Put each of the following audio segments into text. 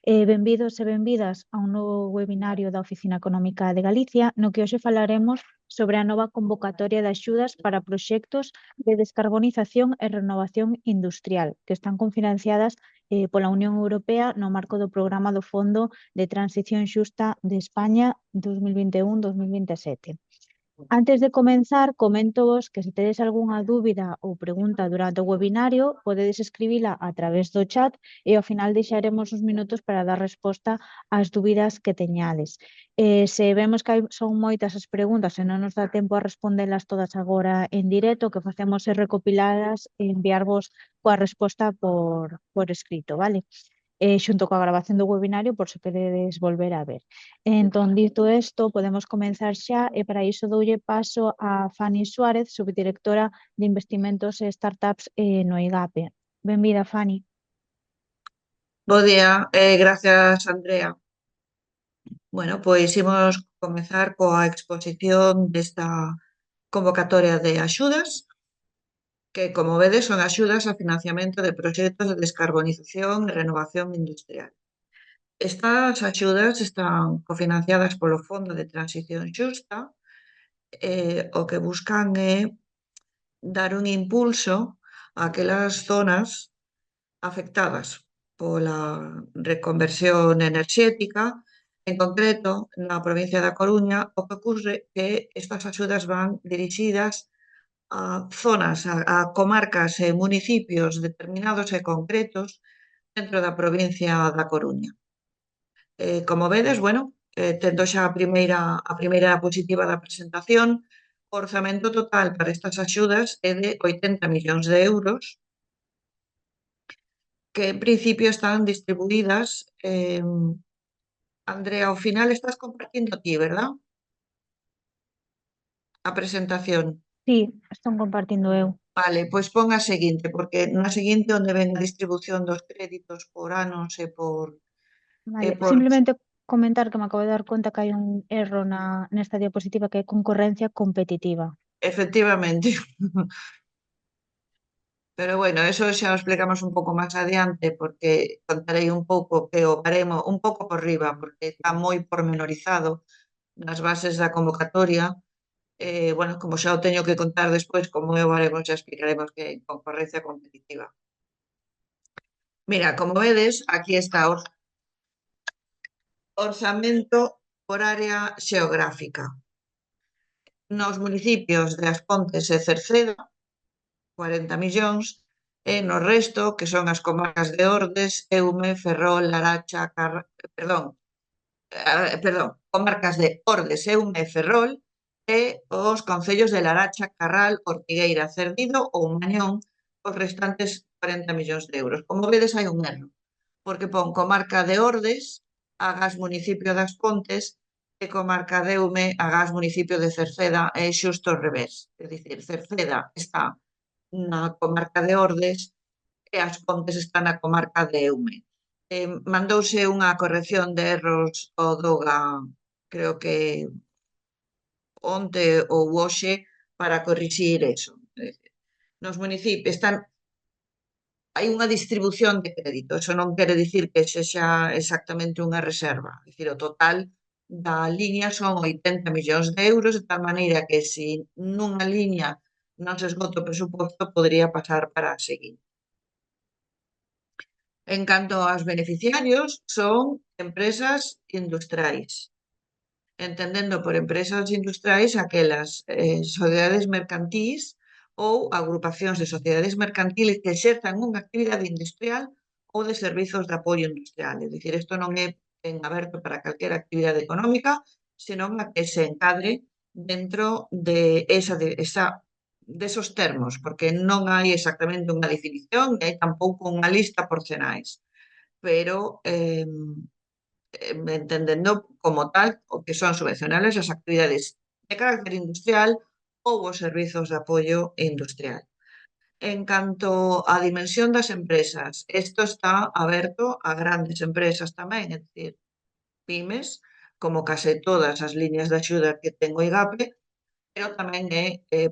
Benvidos e benvidas a un novo webinario da Oficina Económica de Galicia, no que hoxe falaremos sobre a nova convocatoria de axudas para proxectos de descarbonización e renovación industrial, que están cofinanciadas pola Unión Europea no marco do programa do Fondo de Transición Xusta de España 2021-2027. Antes de comenzar, coméntovos que se tedes algunha dúbida ou pregunta durante o webinario, podedes escribila a través do chat e ao final deixaremos uns minutos para dar resposta ás dúbidas que teñades. Se vemos que son moitas as preguntas e non nos dá tempo a respondelas todas agora en directo, o que facemos é recopiladas e enviarvos coa resposta por escrito, vale? Xunto coa grabación do webinario por se queredes volver a ver. Entón, dito isto, podemos comenzar xa e para iso doulle paso a Fanny Suárez, subdirectora de Investimentos e Startups no IGAPE. Benvida, Fanny. Bo día, gracias, Andrea. Bueno, pois imos comezar coa exposición desta convocatoria de axudas, que, como vedes, son axudas a financiamento de proxectos de descarbonización e renovación industrial. Estas axudas están cofinanciadas polo Fondo de Transición Xusta, o que buscan é dar un impulso a aquelas zonas afectadas pola reconversión enerxética. En concreto, na provincia da Coruña, o que ocorre que estas axudas van dirixidas a zonas, a comarcas e municipios determinados e concretos dentro da provincia da Coruña. Como vedes, bueno, tendo xa a primeira diapositiva da presentación, o orzamento total para estas axudas é de 80 millóns de euros, que en principio están distribuídas. Andrea, ao final estás compartindo ti, verdad? A presentación. Sí, están compartindo eu. Vale, pois pon a seguinte, porque na seguinte onde ven a distribución dos créditos por anos e Vale, por simplemente comentar que me acabo de dar conta que hai un erro nesta diapositiva que é concorrencia competitiva. efectivamente. Pero bueno, eso xa o explicamos un pouco máis adiante, porque contarei un pouco que o baremo un pouco por riba, porque está moi pormenorizado nas bases da convocatoria. Bueno, como xa o teño que contar despois, como é o baremo, xa explicaremos que é concorrencia competitiva. Mira, como vedes, aquí está o orzamento por área xeográfica. Nos municipios de As Pontes e Cerceda, 40 millóns, e no resto, que son as comarcas de Ordes, Eume, Ferrol, Laracha, comarcas de Ordes, Eume e Ferrol, e os concellos de Laracha, Carral, Ortigueira, Cerdido ou Mañón, os restantes 40 millóns de euros. Como vedes, hai un erro, porque pon comarca de Ordes, agás municipio das Pontes, e comarca de Eume, agás municipio de Cerceda, é xusto ao revés. É dicir, Cerceda está na comarca de Ordes e As Pontes está na comarca de Eume. Mandouse unha corrección de erros ao DOGA, creo que onte ou hoxe, para corrixir eso. Nos municipios hai unha distribución de crédito, eso non quere dicir que sexa exactamente unha reserva, é dicir, o total da liña son 80 millóns de euros, de tal maneira que se nunha liña non se esgota o presuposto, podría pasar para a seguinte. En canto aos beneficiarios, son empresas industriais, entendendo por empresas industriais aquelas sociedades mercantís ou agrupacións de sociedades mercantiles que exerzan unha actividade industrial ou de servizos de apoio industrial. É dicir, isto non é en aberto para calquera actividade económica, senón a que se encadre dentro de desos termos, porque non hai exactamente unha definición e hai tampouco unha lista por cenais, pero entendendo como tal o que son subvencionables as actividades de carácter industrial ou os servizos de apoio industrial. En canto á dimensión das empresas, isto está aberto a grandes empresas tamén, é dicir, pymes, como case todas as liñas de axuda que ten o IGAPE, pero tamén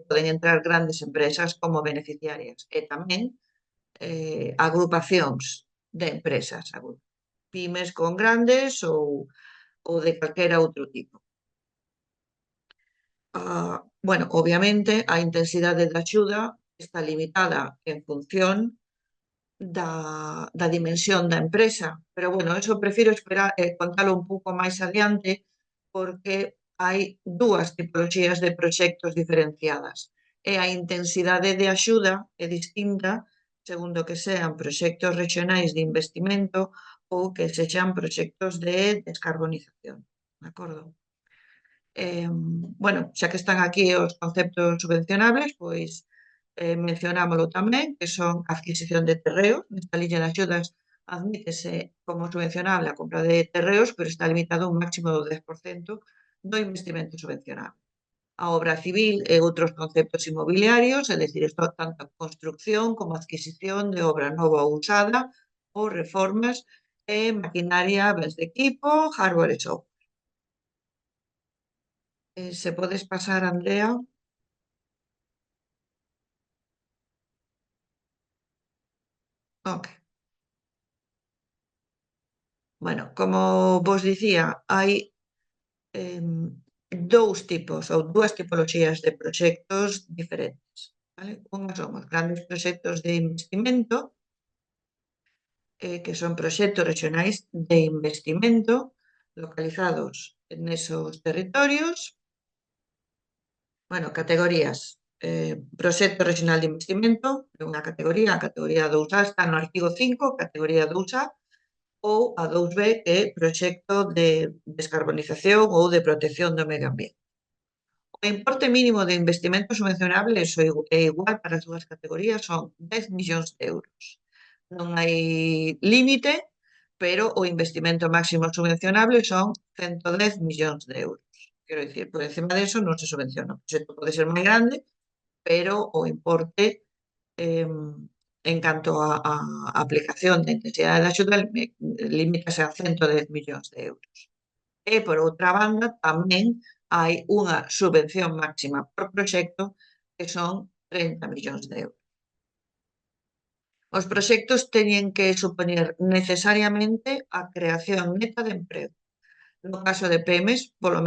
poden entrar grandes empresas como beneficiarias e tamén agrupacións de empresas. pymes con grandes ou de calquera outro tipo. Bueno, obviamente a intensidade da axuda está limitada en función da dimensión da empresa, pero bueno, eso prefiro esperar contalo un pouco máis adiante porque hai dúas tipoloxías de proxectos diferenciadas e a intensidade de axuda é distinta segundo que sean proxectos rexionais de investimento ou que sexan proxectos de descarbonización, de acordo? Bueno, xa que están aquí os conceptos subvencionables, pois mencionámolo tamén, que son a adquisición de terreos. Nesta liña de axudas admítese como subvencionable a compra de terreos, pero está limitado a un máximo do 10% do investimento subvencionable. A obra civil e outros conceptos inmobiliarios, é dicir, isto tanto construcción como adquisición de obra nova ou usada, ou reformas e maquinaria, bens de equipo, hardware e software. Se podes pasar, Andrea. Ok. Bueno, como vos dicía, hai dous tipos ou dúas tipoloxías de proxectos diferentes. Vale? Unhas son os grandes proxectos de investimento, que son proxectos regionais de investimento localizados nesos territorios. Bueno, categorías. Proxecto regional de investimento é unha categoría, a categoría 2A está no artigo 5, categoría 2A, ou a 2B, que é proxecto de descarbonización ou de protección do medio ambiente. O importe mínimo de investimento subvencionable é igual para as dúas categorías, son 10 millóns de euros. Non hai límite, pero o investimento máximo subvencionable son 110 millóns de euros. Quero dicir, por encima de eso non se subvenciona. O proxecto pode ser máis grande, pero o importe en canto a aplicación da intensidade da axuda limítase a 110 millóns de euros. E, por outra banda, tamén hai unha subvención máxima por proxecto que son 30 millóns de euros. Os proxectos teñen que supoñer necesariamente a creación neta de emprego. No caso de PEMES, polo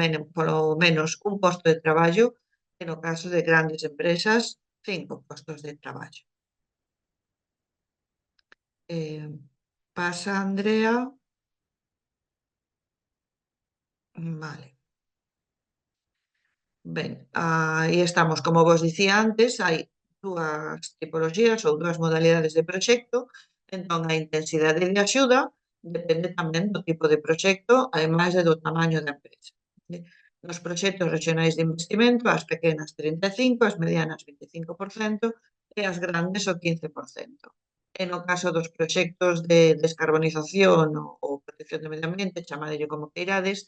menos un posto de traballo, e no caso de grandes empresas, 5 postos de traballo. Pasa, Andrea. Vale. Ben, aí estamos. Como vos dicía antes, hai dúas tipoloxías ou dúas modalidades de proxecto, entón a intensidade de axuda depende tamén do tipo de proxecto, ademais do tamaño da empresa. Nos proxectos regionais de investimento, as pequenas 35%, as medianas 25% e as grandes o 15%. E no caso dos proxectos de descarbonización ou protección do medio ambiente, chamadelle como queirades,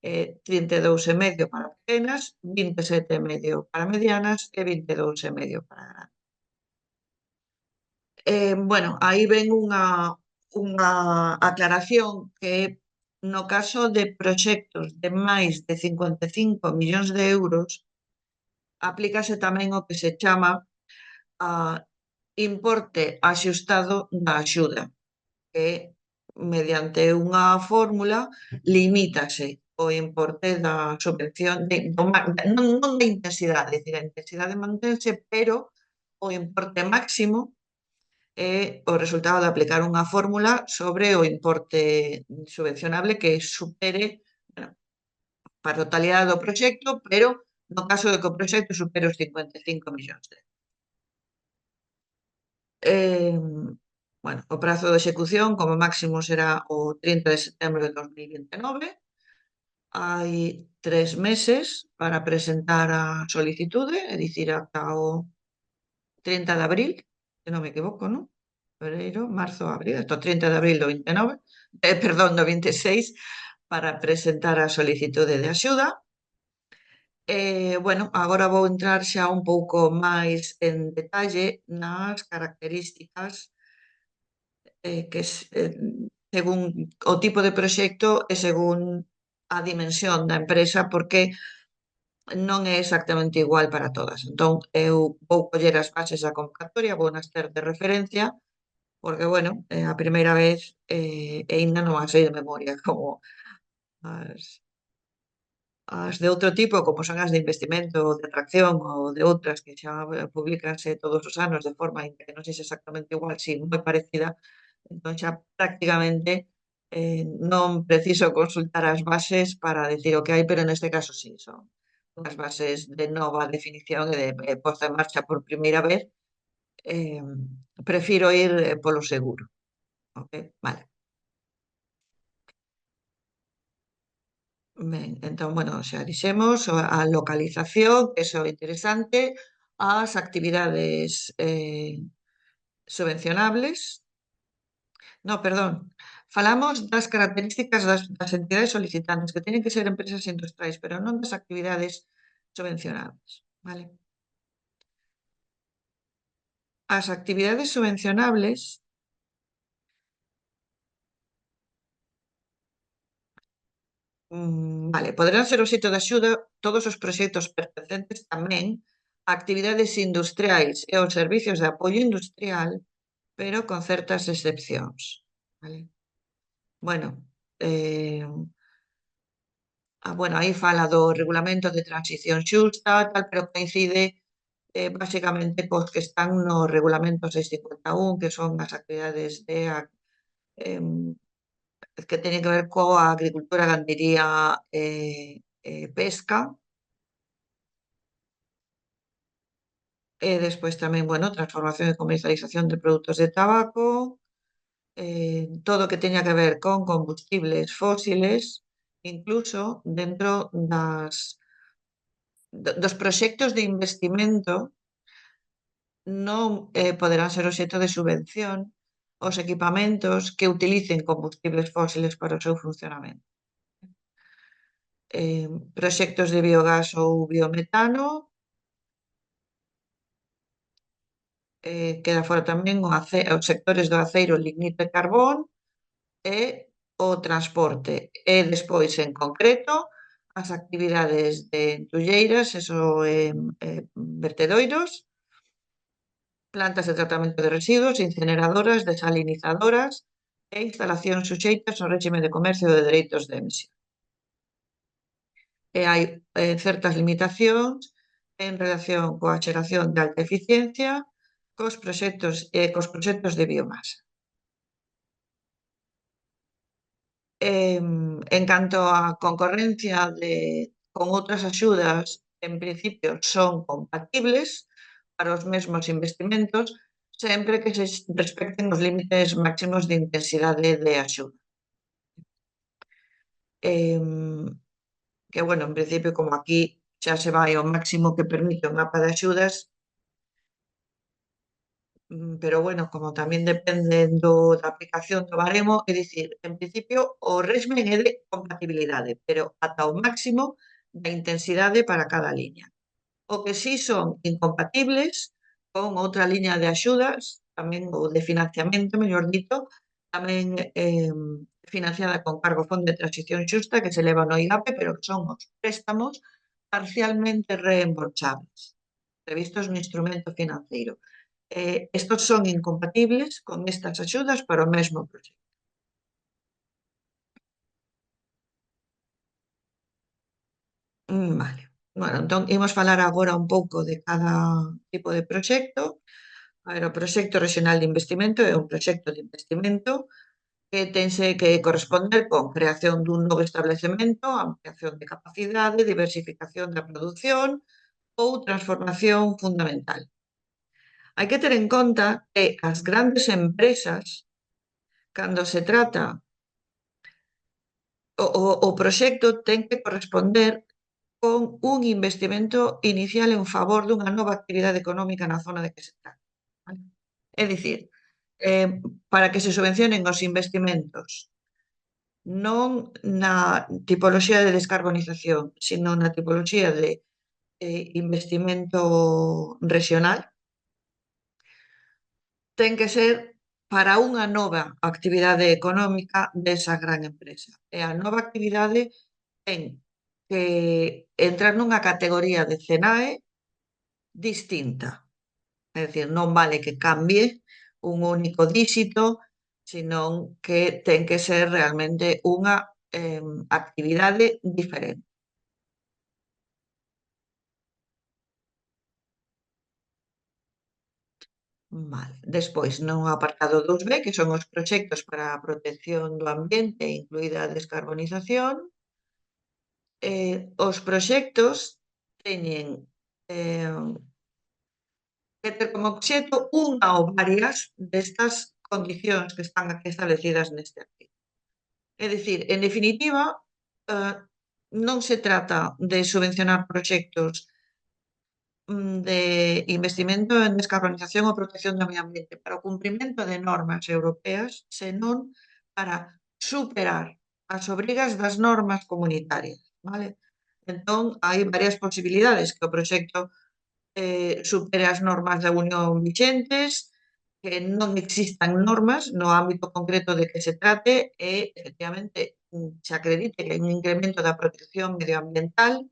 32,5 para pequenas, 27,5 para medianas e 22,5 para grandes. Bueno, aí ven unha aclaración que no caso de proxectos de máis de 55 millóns de euros aplícase tamén o que se chama importe axustado da axuda, que mediante unha fórmula limítase o importe da subvención non da intensidade, é dicir, a intensidade mantense, pero o importe máximo é o resultado de aplicar unha fórmula sobre o importe subvencionable que supere, bueno, para a totalidade do proxecto, pero no caso de que o proxecto supere os 55 millóns de euros. Bueno, o prazo de execución como máximo será o 30 de setembro de 2029. Hai 3 meses para presentar a solicitude, é dicir, ata o 30 de abril, se non me equivoco, non? Febreiro, marzo, abril, ata o 30 de abril do 29, perdón, do 26, para presentar a solicitude de axuda. Bueno, agora vou entrar xa un pouco máis en detalle nas características que según o tipo de proxecto e según a dimensión da empresa, porque non é exactamente igual para todas. Entón, eu vou coller as bases da convocatoria, vou nas ter de referencia, porque, bueno, a primeira vez aínda non as sei de memoria, como as, as de outro tipo, como son as de investimento, de atracción ou de outras que xa publicanse todos os anos de forma en que non sei se exactamente igual, si moi parecida, entón xa prácticamente non preciso consultar as bases para decir o que hai, pero neste caso sí, son unhas bases de nova definición e de posta en marcha por primeira vez, eh, prefiro ir polo seguro. Ok, vale. Ben, entón, bueno, xa dixemos a localización, que iso é interesante, as actividades subvencionables. No, perdón. Falamos das características das entidades solicitantes, que teñen que ser empresas industriais, pero non das actividades subvencionables, vale? As actividades subvencionables, vale, poderán ser obxecto de axuda todos os proxectos pertencentes tamén a actividades industriais e aos servicios de apoio industrial, pero con certas excepcións, vale? Bueno, bueno, aí fala do regulamento de transición xusta, tal, pero coincide basicamente cos que están no regulamento 651, que son as actividades em, que teñen que ver coa agricultura, gandería pesca, e despois tamén, bueno, transformación e comercialización de produtos de tabaco, todo o que teña que ver con combustibles fósiles, incluso dentro dos proxectos de investimento non poderán ser obxecto de subvención os equipamentos que utilicen combustibles fósiles para o seu funcionamento. Proxectos de biogás ou biometano, queda fora tamén os sectores do aceiro, lignito e carbón e o transporte. E despois, en concreto, as actividades de entulleiras, vertedoiros, plantas de tratamento de residuos, incineradoras, desalinizadoras e instalacións suxeitas ao réxime de comercio de dereitos de emisión. E hai certas limitacións en relación coa xeración de alta eficiencia cos proxectos de biomasa. En canto á concorrencia con outras axudas, en principio son compatibles para os mesmos investimentos, sempre que se respecten os límites máximos de intensidade de axuda. Que, bueno, en principio, como aquí xa se vai ao máximo que permite o mapa de axudas, pero, bueno, como tamén depende da aplicación do baremo, é dicir, en principio, o réxime é de compatibilidade, pero ata o máximo da intensidade para cada liña. O que sí son incompatibles con outra liña de axudas, tamén, ou de financiamento, mellor dito, tamén financiada con cargo Fondo de Transición Xusta, que se leva no IGAPE, pero que son os préstamos parcialmente reembolsables, previstos no instrumento financeiro. Estos son incompatibles con estas axudas para o mesmo proxecto. Vale. Bueno, entón, imos falar agora un pouco de cada tipo de proxecto. A ver, o proxecto regional de investimento é un proxecto de investimento que tense que corresponder con creación dun novo establecemento, ampliación de capacidade, diversificación da produción ou transformación fundamental. Hai que ter en conta que as grandes empresas, cando se trata, o proxecto ten que corresponder con un investimento inicial en favor dunha nova actividade económica na zona de que se trata. Vale? É dicir, para que se subvencionen os investimentos non na tipoloxía de descarbonización, sino na tipoloxía de investimento rexional, ten que ser para unha nova actividade económica desa gran empresa. E a nova actividade ten que entrar nunha categoría de CENAE distinta. É dicir, non vale que cambie un único díxito, senón que ten que ser realmente unha actividade diferente. Vale. Despois, no apartado 2B, que son os proxectos para a protección do ambiente, incluída a descarbonización, os proxectos teñen que ter como obxecto unha ou varias destas condicións que están aquí establecidas neste artigo. É dicir, en definitiva, eh, non se trata de subvencionar proxectos de investimento en descarbonización ou protección do medio ambiente para o cumprimento de normas europeas, senón para superar as obrigas das normas comunitarias, vale? Entón, hai varias posibilidades que o proxecto supere as normas da Unión vixentes, que non existan normas no ámbito concreto de que se trate e, efectivamente, se acredite que hai un incremento da protección medioambiental.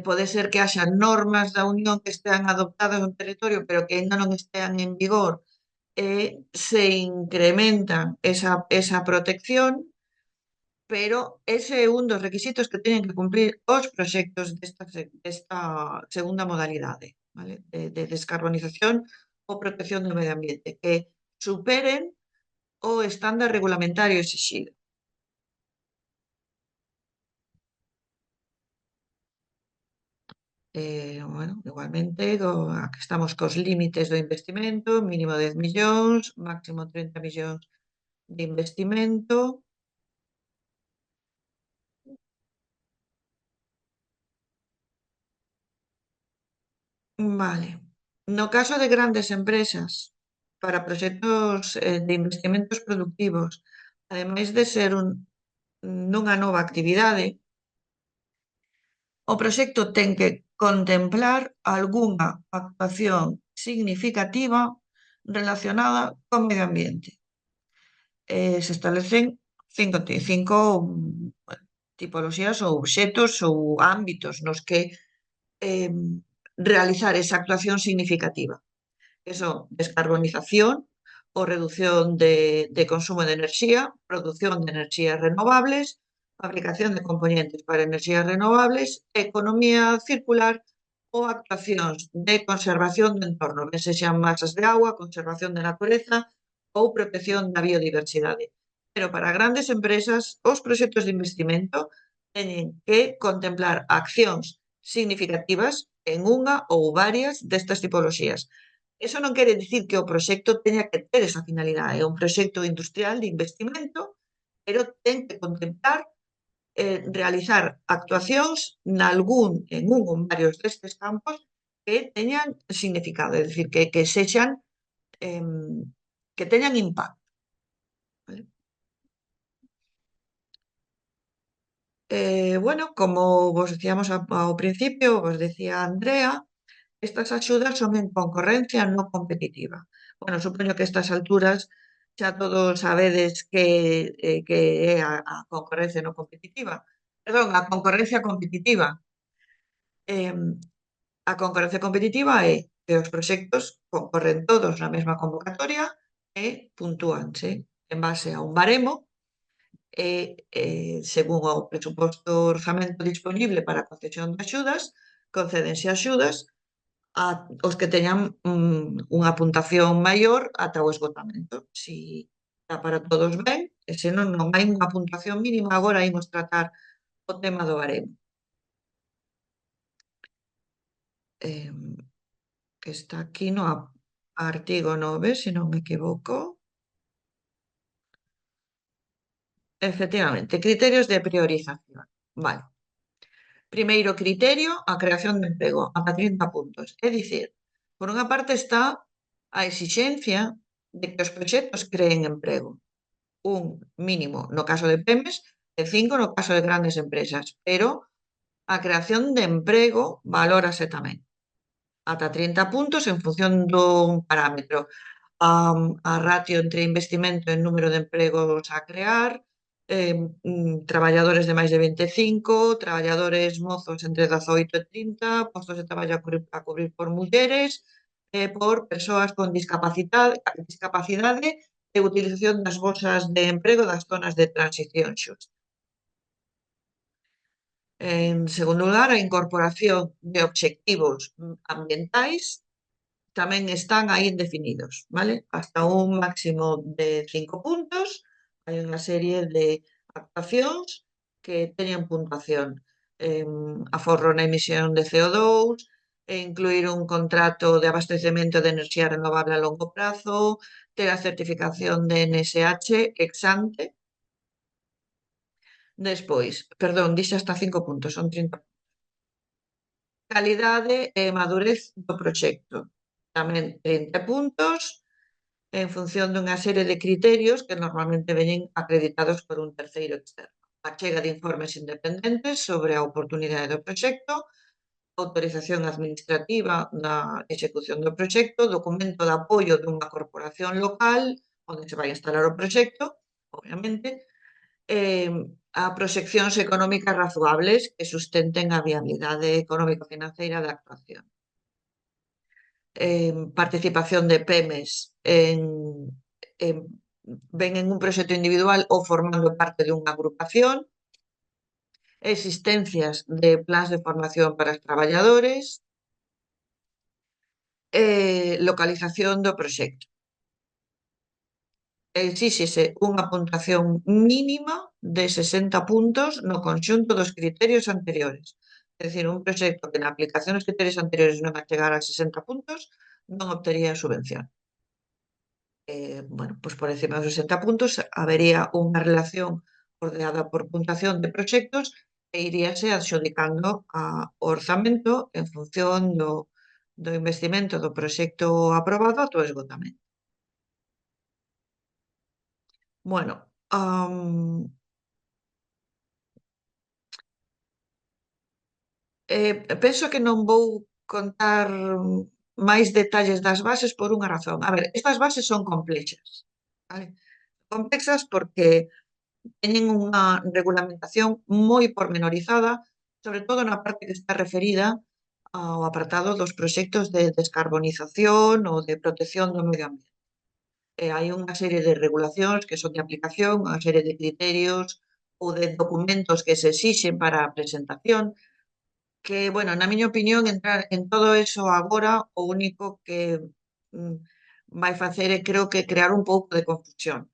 Pode ser que haxa normas da Unión que estean adoptadas no territorio, pero que aínda non estean en vigor, e se incrementan esa protección, pero ese é un dos requisitos que teñen que cumprir os proxectos desta segunda modalidade, vale? De descarbonización ou protección do medio ambiente, que superen o estándar regulamentario exixido. Bueno, igualmente, aquí estamos cos límites do investimento, mínimo 10 millóns, máximo 30 millóns de investimento. Vale. No caso de grandes empresas, para proxectos de investimentos productivos, ademais de ser nunha nova actividade, o proxecto ten que contemplar algunha actuación significativa relacionada co medio ambiente. Se establecen cinco tipoloxías ou obxectos ou ámbitos nos que realizar esa actuación significativa. Que son descarbonización ou reducción de consumo de enerxía, produción de enerxías renovables, fabricación de componentes para enerxías renovables, economía circular ou actuacións de conservación do entorno, ben sexan masas de agua, conservación da natureza ou protección da biodiversidade. Pero para grandes empresas, os proxectos de investimento teñen que contemplar accións significativas en unha ou varias destas tipoloxías. Eso non quere dicir que o proxecto teña que ter esa finalidade, é un proxecto industrial de investimento, pero ten que contemplar realizar actuacións en un ou varios destes campos que teñan significado, é dicir, que sexan que teñan impacto. Vale? Bueno, como vos decíamos ao principio, vos decía Andrea, estas axudas son en concorrencia non competitiva. Bueno, supoño que a estas alturas xa todos sabedes que é a concorrencia non competitiva. Perdón, a concorrencia competitiva. A concorrencia competitiva é que os proxectos concorren todos na mesma convocatoria e puntúanse en base a un baremo según o presuposto orzamento disponible para a concesión de axudas, concédense axudas os que teñan unha puntuación maior ata o esgotamento. Si dá para todos ben, e se non hai unha puntuación mínima, agora imos tratar o tema do baremo. Que está aquí no artigo 9, se non me equivoco. Efectivamente, criterios de priorización. Vale. Primeiro criterio, a creación de emprego, ata 30 puntos. É dicir, por unha parte está a exixencia de que os proxectos creen emprego. Un mínimo no caso de PEMES e 5 no caso de grandes empresas. Pero a creación de emprego valórase tamén. Ata 30 puntos en función dun parámetro. A ratio entre investimento e número de empregos a crear, traballadores de máis de 25, traballadores mozos entre 18 e 30, postos de traballo a cubrir por mulleres, por persoas con discapacidade e utilización das bolsas de emprego das zonas de transición xusta. En segundo lugar, a incorporación de obxectivos ambientais tamén están aí indefinidos, vale? Hasta un máximo de 5 puntos, hai unha serie de actuacións que teñen puntuación. Aforro na emisión de CO2, incluir un contrato de abastecemento de enerxía renovable a longo prazo, ter a certificación de NSH ex ante. Despois, perdón, dixe hasta 5 puntos, son 30. Calidade e madurez do proxecto, tamén 30 puntos, en función dunha serie de criterios que normalmente veñen acreditados por un terceiro externo. Achega de informes independentes sobre a oportunidade do proxecto, autorización administrativa da execución do proxecto, documento de apoio dunha corporación local onde se vai instalar o proxecto, obviamente, a proxeccións económicas razoables que sustenten a viabilidade económico-financeira da actuación. Participación de PEMES en ven en un proxecto individual ou formando parte dunha agrupación, existencias de plans de formación para os traballadores, localización do proxecto. Exíxese unha puntuación mínima de 60 puntos no conxunto dos criterios anteriores. É dicir, un proxecto que na aplicación dos criterios anteriores non achegara a 60 puntos non obtería subvención. Bueno, pois por encima dos 60 puntos habería unha relación ordenada por puntuación de proxectos e iríase adxudicando o orzamento en función do investimento do proxecto aprobado ata o esgotamento. Bueno, penso que non vou contar máis detalles das bases por unha razón. A ver, estas bases son complexas, vale? Complexas porque teñen unha regulamentación moi pormenorizada, sobre todo na parte que está referida ao apartado dos proxectos de descarbonización ou de protección do medio ambiente. Hai unha serie de regulacións que son de aplicación, unha serie de criterios ou de documentos que se exixen para a presentación, que, bueno, na miña opinión, entrar en todo eso agora o único que vai facer é, creo que, crear un pouco de confusión.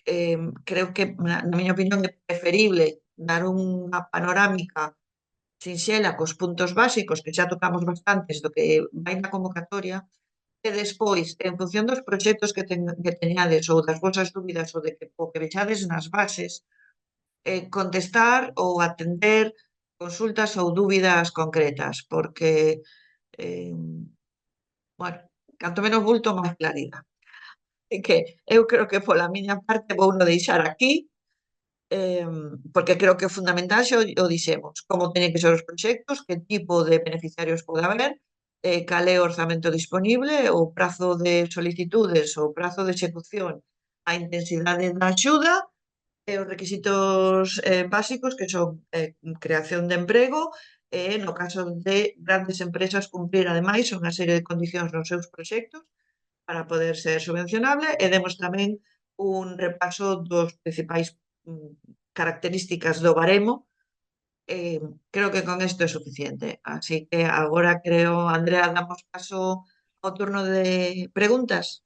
Creo que, na miña opinión, é preferible dar unha panorámica sinxela cos puntos básicos, que xa tocamos bastantes do que vai na convocatoria, e despois, en función dos proxectos que teñades ou das vosas dúbidas ou de que, o que vexades nas bases, contestar ou atender consultas ou dúbidas concretas, porque, bueno, canto menos bulto, máis claridade. E que eu creo que pola miña parte vouno deixar aquí, porque creo que é fundamental, xa o dixemos, como teñen que ser os proxectos, que tipo de beneficiarios pode haber, cal é o orzamento disponible, o prazo de solicitudes, o prazo de execución, a intensidade da axuda e os requisitos básicos que son creación de emprego e, no caso de grandes empresas, cumprir ademais unha serie de condicións nos seus proxectos para poder ser subvencionable e demos tamén un repaso dos principais características do baremo. Creo que con isto é suficiente. Así que agora creo, Andrea, damos paso ao turno de preguntas.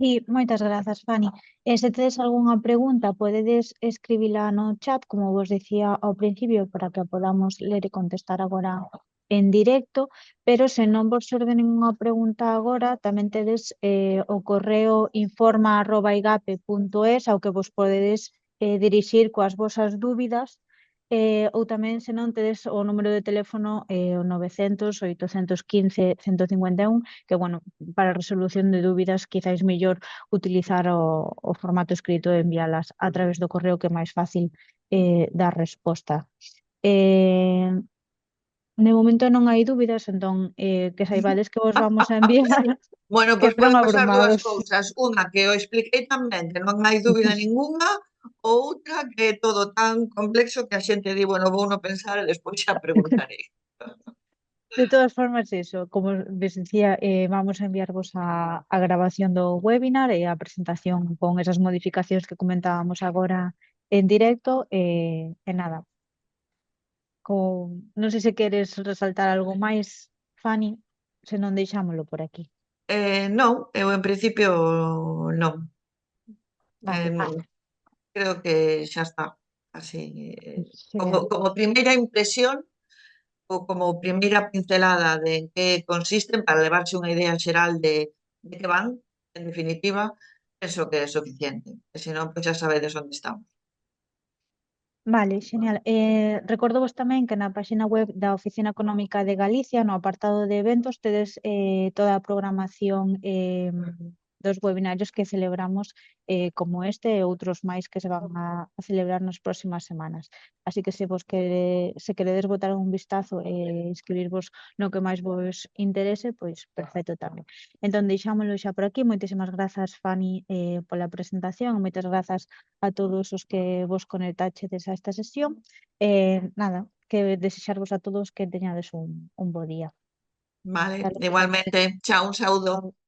Sí, moitas grazas, Fanny. Se tedes algunha pregunta, podedes escribila no chat, como vos decía ao principio, para que a podamos ler e contestar agora en directo, pero se non vos xorde ninguna pregunta agora, tamén tedes o correo informa@igape.es ao que vos podedes dirixir coas vosas dúbidas, ou tamén, se non, tedes o número de teléfono o 900 815 151, que, bueno, para a resolución de dúbidas quizás mellor utilizar o formato escrito e enviálas a través do correo, que é máis fácil dar resposta. De momento non hai dúbidas, entón que saibades que vos vamos a enviar. Bueno, Que pois están poden pasar dúas abrumados. cousas. Unha, que o expliquei tan ben que non hai dúbida ningunha, ou outra, que é todo tan complexo que a xente di, bueno, vouno pensar e despois xa preguntarei. De todas formas, eso, como les decía, vamos a enviarvos a grabación do webinar e a presentación con esas modificacións que comentábamos agora en directo. E nada, non sei se queres resaltar algo máis, Fanny, se non deixámolo por aquí. Non, eu en principio non. Vale, Creo que xa está. Así, genial. como primeira impresión ou como primeira pincelada de en que consisten para levarse unha idea xeral de que van, en definitiva, penso que é suficiente. E se non, pois xa sabedes onde estamos. Vale, genial. Recordovos tamén que na páxina web da Oficina Económica de Galicia, no apartado de eventos, tedes toda a programación dos webinarios que celebramos como este e outros máis que se van a celebrar nas próximas semanas. Así que se queredes botar un vistazo e inscribirvos no que máis vos interese, pois perfecto tamén. Entón, deixámoslo xa por aquí. Moitísimas grazas, Fanny, pola presentación. Moitas grazas a todos os que vos conectachedes a esta sesión. Nada, que desexarvos a todos que teñades un bo día. Vale, Hasta logo. igualmente. Chao, un saúdo. Chao.